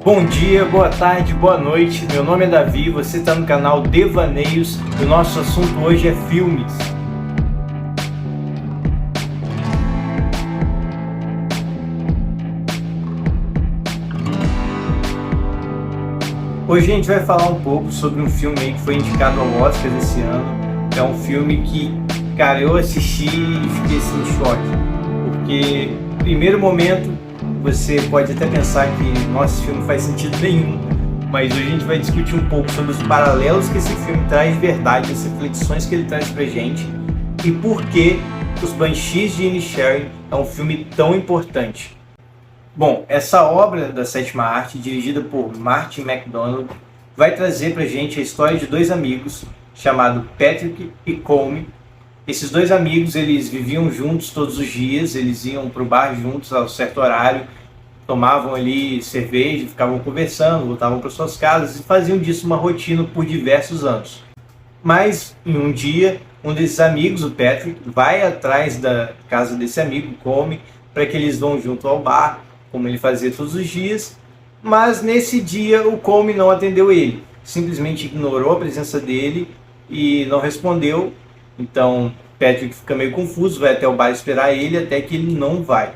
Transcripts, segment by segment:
Bom dia, boa tarde, boa noite. Meu nome é Davi, você está no canal Devaneios e o nosso assunto hoje é filmes. Hoje a gente vai falar um pouco sobre um filme aí que foi indicado ao Oscar esse ano. É um filme que, cara, eu assisti e fiquei assim em choque. Porque, no primeiro momento, você pode até pensar que nosso filme não faz sentido nenhum. Mas hoje a gente vai discutir um pouco sobre os paralelos que esse filme traz de verdade, as reflexões que ele traz pra gente. E por que Os Banshees de Inisherin é um filme tão importante. Bom, essa obra da sétima arte, dirigida por Martin McDonagh, vai trazer pra gente a história de dois amigos, chamados Patrick e Colm. Esses dois amigos, eles viviam juntos todos os dias, eles iam pro bar juntos a um certo horário, tomavam ali cerveja, ficavam conversando, voltavam para suas casas e faziam disso uma rotina por diversos anos. Mas, em um dia, um desses amigos, o Patrick, vai atrás da casa desse amigo, Colm, para que eles vão junto ao bar, como ele fazia todos os dias, mas nesse dia o Colm não atendeu ele, simplesmente ignorou a presença dele e não respondeu. Então Patrick fica meio confuso, vai até o bar esperar ele, até que ele não vai.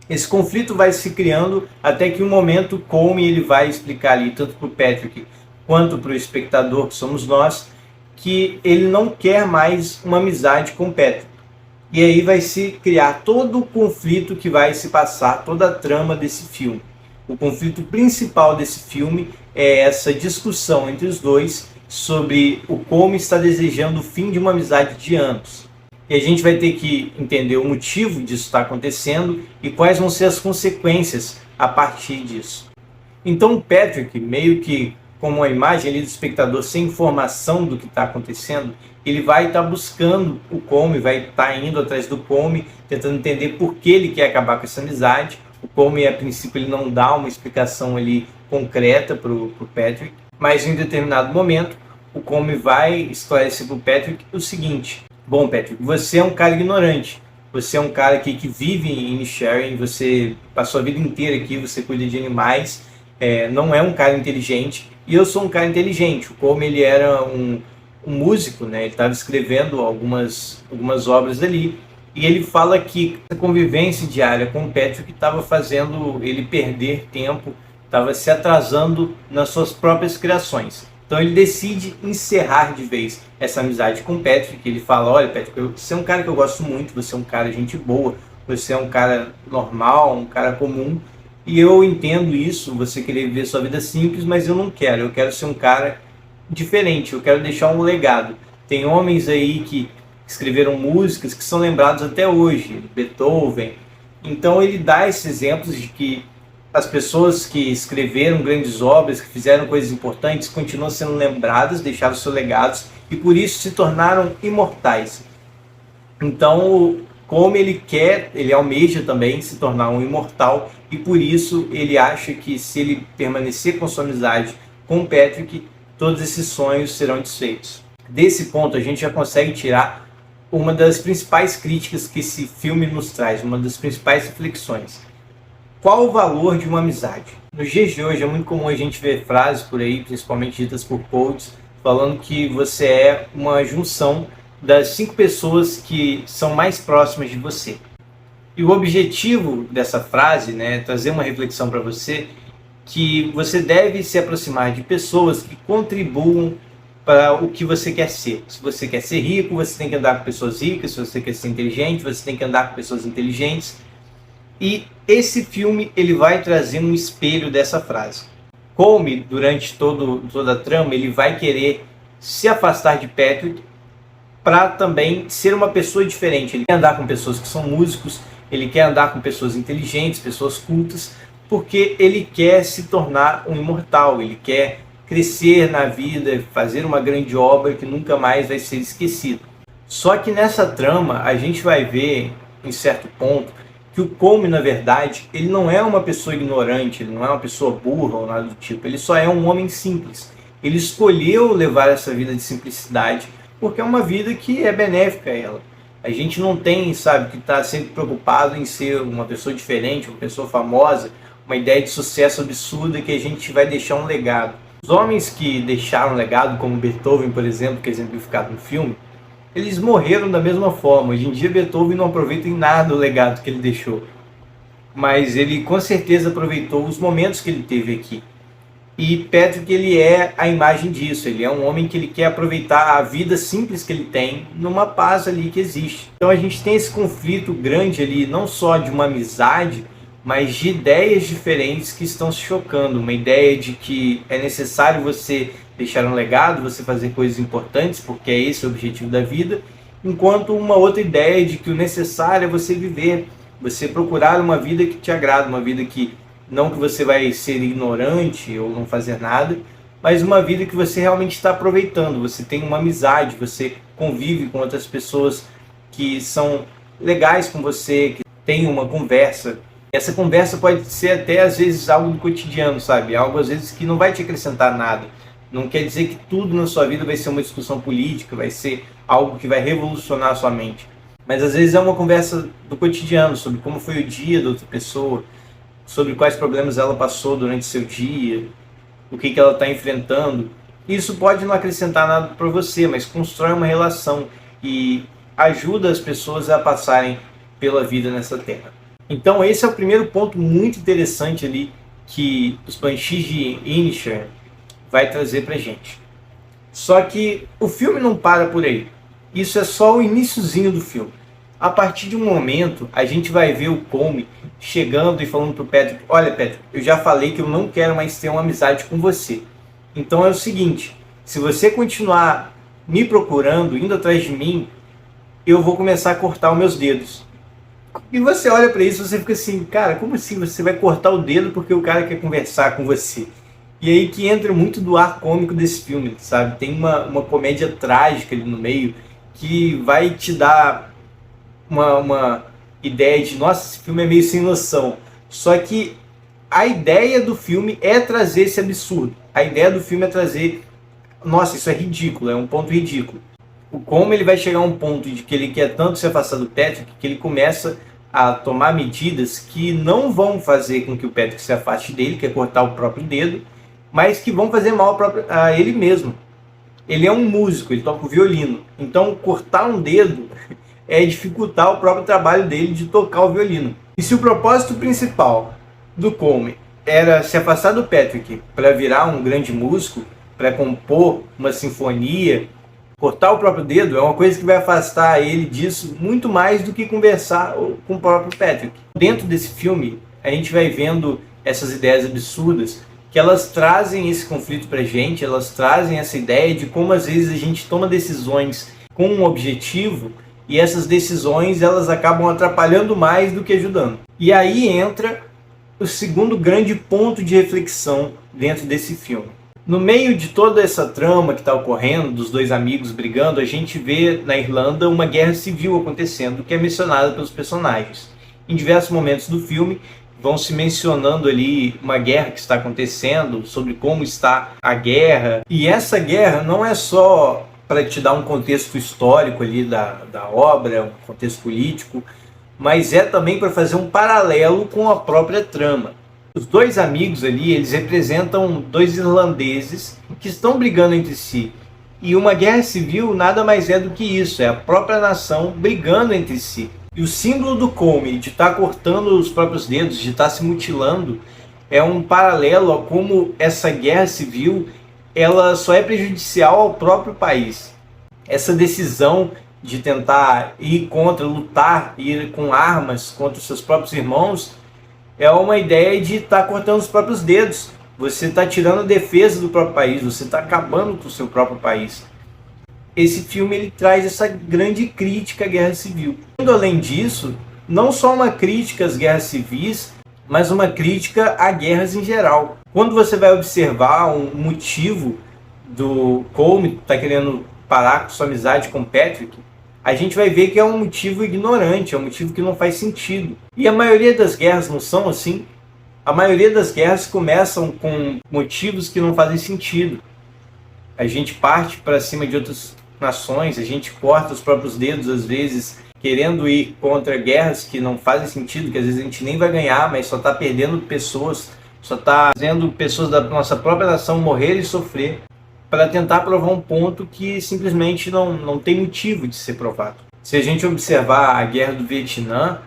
Esse conflito vai se criando até que um momento Colm ele vai explicar ali, tanto para o Patrick quanto para o espectador, que somos nós, que ele não quer mais uma amizade com o Patrick. E aí vai se criar todo o conflito que vai se passar, toda a trama desse filme. O conflito principal desse filme é essa discussão entre os dois sobre o como está desejando o fim de uma amizade de anos. E a gente vai ter que entender o motivo disso estar acontecendo e quais vão ser as consequências a partir disso. Então o Patrick, meio que como a imagem ali do espectador sem informação do que está acontecendo, ele vai estar buscando o Colm, vai estar indo atrás do Colm, tentando entender por que ele quer acabar com essa amizade. O Colm, a princípio, ele não dá uma explicação ali concreta para o Patrick, mas em um determinado momento, o Colm vai esclarecer para o Patrick o seguinte: bom, Patrick, você é um cara ignorante, você é um cara aqui que vive em Inisherin, você passou a vida inteira aqui, você cuida de animais, não é um cara inteligente, e eu sou um cara inteligente. O Colm, ele era um músico, né? Ele estava escrevendo algumas obras ali, e ele fala que a convivência diária com o Patrick estava fazendo ele perder tempo, estava se atrasando nas suas próprias criações. Então ele decide encerrar de vez essa amizade com o Patrick. Ele fala: olha, Patrick, você é um cara que eu gosto muito, você é um cara gente boa, você é um cara normal, um cara comum, e eu entendo isso, você querer viver sua vida simples, mas eu não quero, eu quero ser um cara diferente, eu quero deixar um legado. Tem homens aí que escreveram músicas que são lembrados até hoje, Beethoven. Então ele dá esses exemplos de que as pessoas que escreveram grandes obras, que fizeram coisas importantes, continuam sendo lembradas, deixaram seus legados e por isso se tornaram imortais. Então, como ele almeja também se tornar um imortal, e por isso ele acha que se ele permanecer com sua amizade com o Patrick, todos esses sonhos serão desfeitos. Desse ponto a gente já consegue tirar uma das principais críticas que esse filme nos traz, uma das principais reflexões. Qual o valor de uma amizade? Nos dias de hoje é muito comum a gente ver frases por aí, principalmente ditas por coaches, falando que você é uma junção das 5 pessoas que são mais próximas de você. E o objetivo dessa frase, né, é trazer uma reflexão para você, que você deve se aproximar de pessoas que contribuam para o que você quer ser. Se você quer ser rico, você tem que andar com pessoas ricas. Se você quer ser inteligente, você tem que andar com pessoas inteligentes. E esse filme ele vai trazer um espelho dessa frase. Colm, durante toda a trama, ele vai querer se afastar de Patrick para também ser uma pessoa diferente. Ele quer andar com pessoas que são músicos, ele quer andar com pessoas inteligentes, pessoas cultas, porque ele quer se tornar um imortal, ele quer crescer na vida, fazer uma grande obra que nunca mais vai ser esquecida. Só que nessa trama a gente vai ver, em certo ponto, que o Colm, na verdade, ele não é uma pessoa ignorante, ele não é uma pessoa burra ou nada do tipo, ele só é um homem simples. Ele escolheu levar essa vida de simplicidade porque é uma vida que é benéfica a ela. A gente não tem, sabe, que está sempre preocupado em ser uma pessoa diferente, uma pessoa famosa, uma ideia de sucesso absurda que a gente vai deixar um legado. Os homens que deixaram legado, como Beethoven, por exemplo, que é exemplificado no filme, eles morreram da mesma forma. Hoje em dia Beethoven não aproveita em nada o legado que ele deixou, mas ele com certeza aproveitou os momentos que ele teve aqui. E Patrick, ele é a imagem disso. Ele é um homem que ele quer aproveitar a vida simples que ele tem numa paz ali que existe. Então a gente tem esse conflito grande ali, não só de uma amizade, mas de ideias diferentes que estão se chocando. Uma ideia de que é necessário você deixar um legado, você fazer coisas importantes, porque é esse o objetivo da vida, enquanto uma outra ideia de que o necessário é você viver, você procurar uma vida que te agrada, uma vida que não que você vai ser ignorante ou não fazer nada, mas uma vida que você realmente está aproveitando. Você tem uma amizade, você convive com outras pessoas que são legais com você, que tem uma conversa. Essa conversa pode ser até às vezes algo do cotidiano, sabe? Algo às vezes que não vai te acrescentar nada. Não quer dizer que tudo na sua vida vai ser uma discussão política, vai ser algo que vai revolucionar a sua mente. Mas às vezes é uma conversa do cotidiano, sobre como foi o dia da outra pessoa, sobre quais problemas ela passou durante seu dia, o que ela está enfrentando. Isso pode não acrescentar nada para você, mas constrói uma relação e ajuda as pessoas a passarem pela vida nessa terra. Então esse é o primeiro ponto muito interessante ali que os Banshees de Inisherin vai trazer pra gente. Só que o filme não para por aí. Isso é só o iniciozinho do filme. A partir de um momento, a gente vai ver o Colm chegando e falando pro Patrick: olha, Patrick, eu já falei que eu não quero mais ter uma amizade com você. Então é o seguinte, se você continuar me procurando, indo atrás de mim, eu vou começar a cortar os meus dedos. E você olha pra isso e você fica assim: cara, como assim você vai cortar o dedo porque o cara quer conversar com você? E aí que entra muito do ar cômico desse filme, sabe? Tem uma comédia trágica ali no meio que vai te dar uma ideia de, nossa, esse filme é meio sem noção. Só que a ideia do filme é trazer esse absurdo. A ideia do filme é trazer, nossa, isso é ridículo, é um ponto ridículo. Como ele vai chegar a um ponto de que ele quer tanto se afastar do Patrick, que ele começa a tomar medidas que não vão fazer com que o Patrick se afaste dele, que é cortar o próprio dedo, mas que vão fazer mal a ele mesmo. Ele é um músico, ele toca o violino. Então cortar um dedo é dificultar o próprio trabalho dele de tocar o violino. E se o propósito principal do Colm era se afastar do Patrick para virar um grande músico, para compor uma sinfonia, cortar o próprio dedo é uma coisa que vai afastar ele disso muito mais do que conversar com o próprio Patrick. Dentro desse filme, a gente vai vendo essas ideias absurdas, que elas trazem esse conflito pra gente, elas trazem essa ideia de como às vezes a gente toma decisões com um objetivo e essas decisões elas acabam atrapalhando mais do que ajudando. E aí entra o segundo grande ponto de reflexão dentro desse filme. No meio de toda essa trama que está ocorrendo, dos dois amigos brigando, a gente vê na Irlanda uma guerra civil acontecendo, que é mencionada pelos personagens. Em diversos momentos do filme, vão se mencionando ali uma guerra que está acontecendo, sobre como está a guerra. E essa guerra não é só para te dar um contexto histórico ali da obra, um contexto político, mas é também para fazer um paralelo com a própria trama. Os dois amigos ali, eles representam dois irlandeses que estão brigando entre si. E uma guerra civil nada mais é do que isso, é a própria nação brigando entre si. E o símbolo do Colm de estar cortando os próprios dedos, de estar se mutilando, é um paralelo a como essa guerra civil ela só é prejudicial ao próprio país. Essa decisão de tentar ir contra, lutar, ir com armas contra os seus próprios irmãos, é uma ideia de estar cortando os próprios dedos. Você está tirando a defesa do próprio país, você está acabando com o seu próprio país. Esse filme ele traz essa grande crítica à guerra civil. Além disso, não só uma crítica às guerras civis, mas uma crítica a guerras em geral. Quando você vai observar um motivo do Colm estar querendo parar com sua amizade com Patrick, a gente vai ver que é um motivo ignorante, é um motivo que não faz sentido. E a maioria das guerras não são assim. A maioria das guerras começam com motivos que não fazem sentido. A gente parte para cima de outras nações, a gente corta os próprios dedos às vezes, querendo ir contra guerras que não fazem sentido, que às vezes a gente nem vai ganhar, mas só está perdendo pessoas, só está fazendo pessoas da nossa própria nação morrer e sofrer, para tentar provar um ponto que simplesmente não tem motivo de ser provado. Se a gente observar a guerra do Vietnã,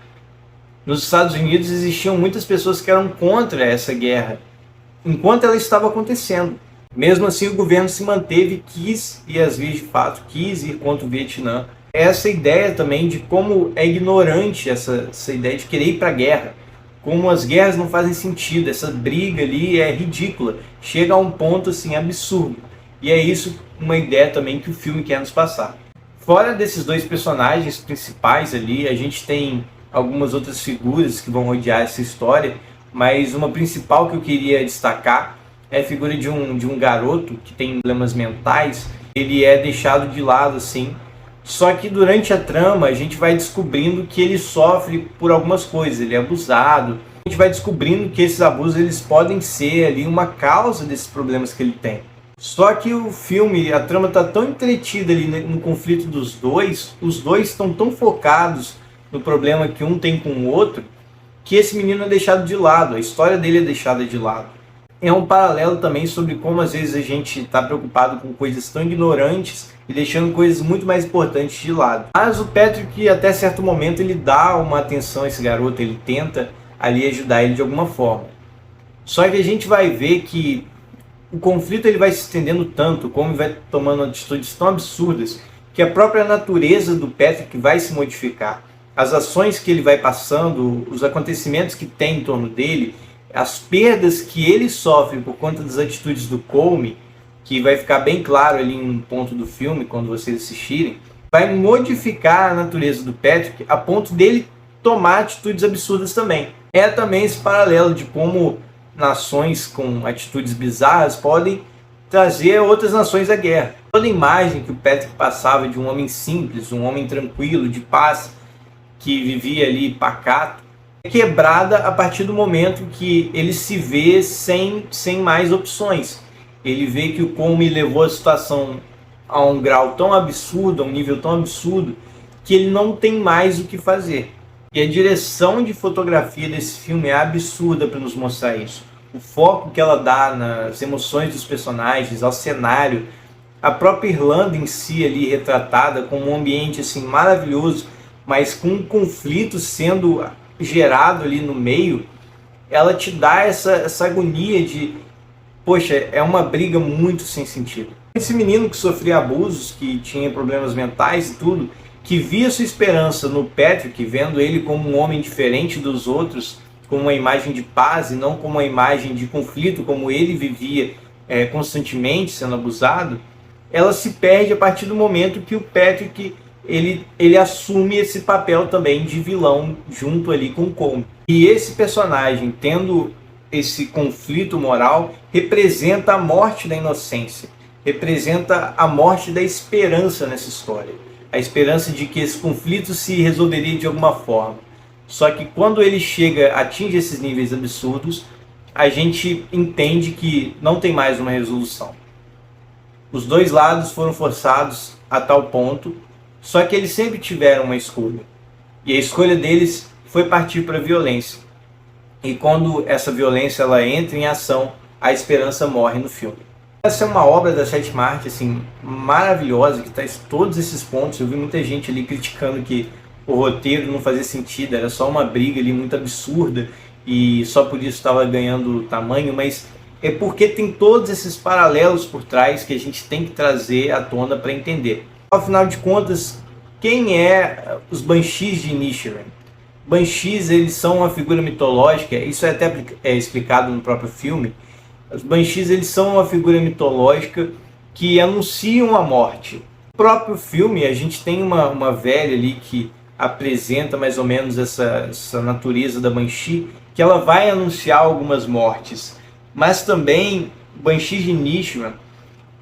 nos Estados Unidos existiam muitas pessoas que eram contra essa guerra, enquanto ela estava acontecendo. Mesmo assim, o governo se manteve, quis ir às vias de fato, quis ir contra o Vietnã. Essa ideia também de como é ignorante essa ideia de querer ir para a guerra, como as guerras não fazem sentido, essa briga ali é ridícula, chega a um ponto assim absurdo. E é isso uma ideia também que o filme quer nos passar. Fora desses dois personagens principais ali, a gente tem algumas outras figuras que vão rodear essa história, mas uma principal que eu queria destacar é a figura de um garoto que tem problemas mentais. Ele é deixado de lado assim, só que durante a trama a gente vai descobrindo que ele sofre por algumas coisas, ele é abusado. A gente vai descobrindo que esses abusos eles podem ser ali uma causa desses problemas que ele tem. Só que o filme, a trama está tão entretida ali no conflito dos dois, os dois estão tão focados no problema que um tem com o outro, que esse menino é deixado de lado, a história dele é deixada de lado. É um paralelo também sobre como às vezes a gente está preocupado com coisas tão ignorantes e deixando coisas muito mais importantes de lado. Mas o Patrick, até certo momento, ele dá uma atenção a esse garoto, ele tenta ali ajudar ele de alguma forma. Só que a gente vai ver que o conflito ele vai se estendendo tanto, como vai tomando atitudes tão absurdas, que a própria natureza do Patrick vai se modificar. As ações que ele vai passando, os acontecimentos que tem em torno dele, as perdas que ele sofre por conta das atitudes do Colm, que vai ficar bem claro ali em um ponto do filme, quando vocês assistirem, vai modificar a natureza do Patrick a ponto dele tomar atitudes absurdas também. É também esse paralelo de como nações com atitudes bizarras podem trazer outras nações à guerra. Toda a imagem que o Patrick passava de um homem simples, um homem tranquilo, de paz, que vivia ali pacato, é quebrada a partir do momento que ele se vê sem mais opções. Ele vê que o Colm levou a situação a um grau tão absurdo, a um nível tão absurdo, que ele não tem mais o que fazer. E a direção de fotografia desse filme é absurda para nos mostrar isso. O foco que ela dá nas emoções dos personagens, ao cenário, a própria Irlanda em si ali retratada como um ambiente assim maravilhoso, mas com um conflito sendo gerado ali no meio, ela te dá essa agonia de, poxa, é uma briga muito sem sentido. Esse menino que sofria abusos, que tinha problemas mentais e tudo, que via sua esperança no Patrick, vendo ele como um homem diferente dos outros, como uma imagem de paz e não como uma imagem de conflito, como ele vivia constantemente sendo abusado, ela se perde a partir do momento que o Patrick ele assume esse papel também de vilão junto ali com o Colm. E esse personagem, tendo esse conflito moral, representa a morte da inocência, representa a morte da esperança nessa história. A esperança de que esse conflito se resolveria de alguma forma. Só que quando ele atinge esses níveis absurdos, a gente entende que não tem mais uma resolução. Os dois lados foram forçados a tal ponto, só que eles sempre tiveram uma escolha. E a escolha deles foi partir para a violência. E quando essa violência ela entra em ação, a esperança morre no filme. Essa é uma obra da sétima arte assim, maravilhosa, que traz todos esses pontos. Eu vi muita gente ali criticando que o roteiro não fazia sentido, era só uma briga ali muito absurda e só por isso estava ganhando tamanho, mas é porque tem todos esses paralelos por trás que a gente tem que trazer à tona para entender. Afinal de contas, quem é os Banshees de Inisherin? Banshees, eles são uma figura mitológica, isso é até explicado no próprio filme. Os Banshees, eles são uma figura mitológica que anunciam a morte. No próprio filme, a gente tem uma velha ali que apresenta mais ou menos essa natureza da Banshee, que ela vai anunciar algumas mortes. Mas também, o Banshee de Inisherin,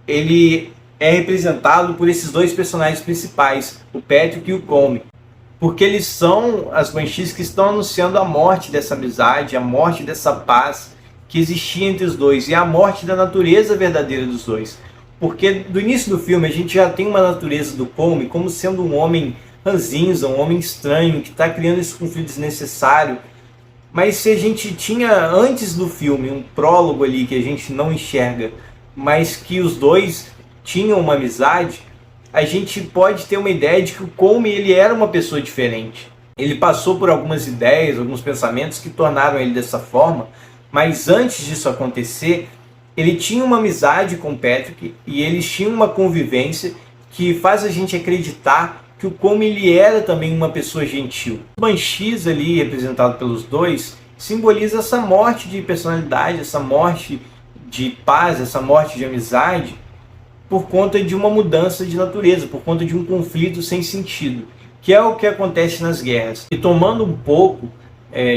ele é representado por esses dois personagens principais, o Patrick e o Colm. Porque eles são as Banshees que estão anunciando a morte dessa amizade, a morte dessa paz que existia entre os dois e a morte da natureza verdadeira dos dois. Porque do início do filme a gente já tem uma natureza do Colm como sendo um homem ranzinza, um homem estranho, que está criando esse conflito desnecessário. Mas se a gente tinha antes do filme um prólogo ali que a gente não enxerga, mas que os dois tinham uma amizade, a gente pode ter uma ideia de que o Comey ele era uma pessoa diferente. Ele passou por algumas ideias, alguns pensamentos que tornaram ele dessa forma, mas antes disso acontecer, ele tinha uma amizade com o Patrick e eles tinham uma convivência que faz a gente acreditar que o Comey ele era também uma pessoa gentil. O Banshees ali, representado pelos dois, simboliza essa morte de personalidade, essa morte de paz, essa morte de amizade, por conta de uma mudança de natureza, por conta de um conflito sem sentido, que é o que acontece nas guerras. E tomando um pouco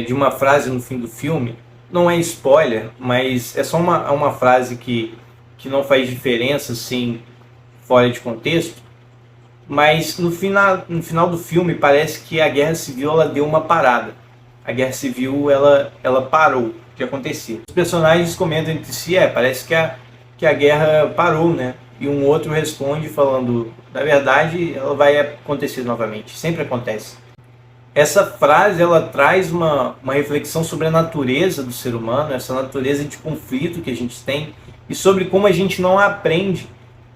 de uma frase no fim do filme, não é spoiler, mas é só uma frase que não faz diferença assim, fora de contexto, mas no final do filme parece que a Guerra Civil ela deu uma parada. A Guerra Civil ela parou o que acontecia. Os personagens comentam entre si, parece que a guerra parou, né? E um outro responde falando, na verdade, ela vai acontecer novamente, sempre acontece. Essa frase ela traz uma reflexão sobre a natureza do ser humano, essa natureza de conflito que a gente tem e sobre como a gente não aprende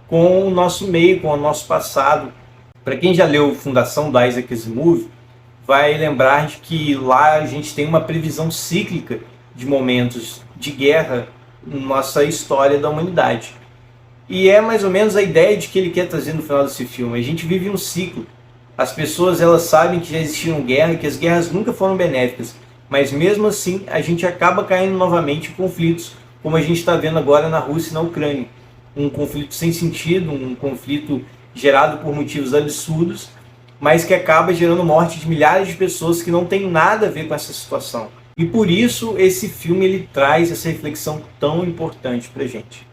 com o nosso meio, com o nosso passado. Para quem já leu Fundação da Isaac Asimov, vai lembrar de que lá a gente tem uma previsão cíclica de momentos de guerra na nossa história da humanidade. E é mais ou menos a ideia de que ele quer trazer no final desse filme. A gente vive um ciclo. As pessoas elas sabem que já existiram guerras, que as guerras nunca foram benéficas, mas mesmo assim a gente acaba caindo novamente em conflitos, como a gente está vendo agora na Rússia e na Ucrânia. Um conflito sem sentido, um conflito gerado por motivos absurdos, mas que acaba gerando morte de milhares de pessoas que não tem nada a ver com essa situação. E por isso esse filme ele traz essa reflexão tão importante pra gente.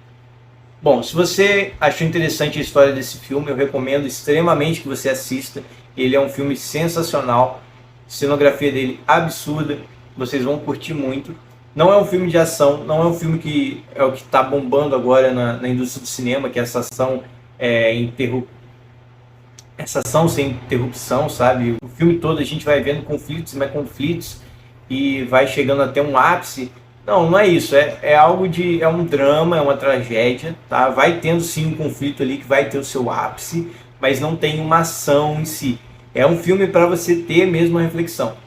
Bom, se você achou interessante a história desse filme, eu recomendo extremamente que você assista. Ele é um filme sensacional, a cenografia dele absurda, vocês vão curtir muito. Não é um filme de ação, não é um filme que é o que está bombando agora na indústria do cinema, que é essa ação essa ação sem interrupção, sabe? O filme todo a gente vai vendo conflitos, mais conflitos, e vai chegando até um ápice. Não é isso, é algo é um drama, é uma tragédia, tá? Vai tendo sim um conflito ali que vai ter o seu ápice, mas não tem uma ação em si. É um filme para você ter mesmo uma reflexão.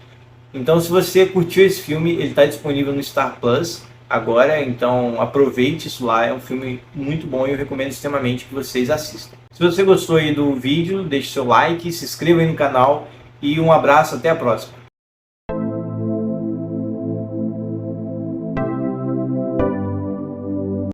Então se você curtiu esse filme, ele está disponível no Star Plus agora, então aproveite isso lá, é um filme muito bom e eu recomendo extremamente que vocês assistam. Se você gostou aí do vídeo, deixe seu like, se inscreva aí no canal e um abraço, até a próxima.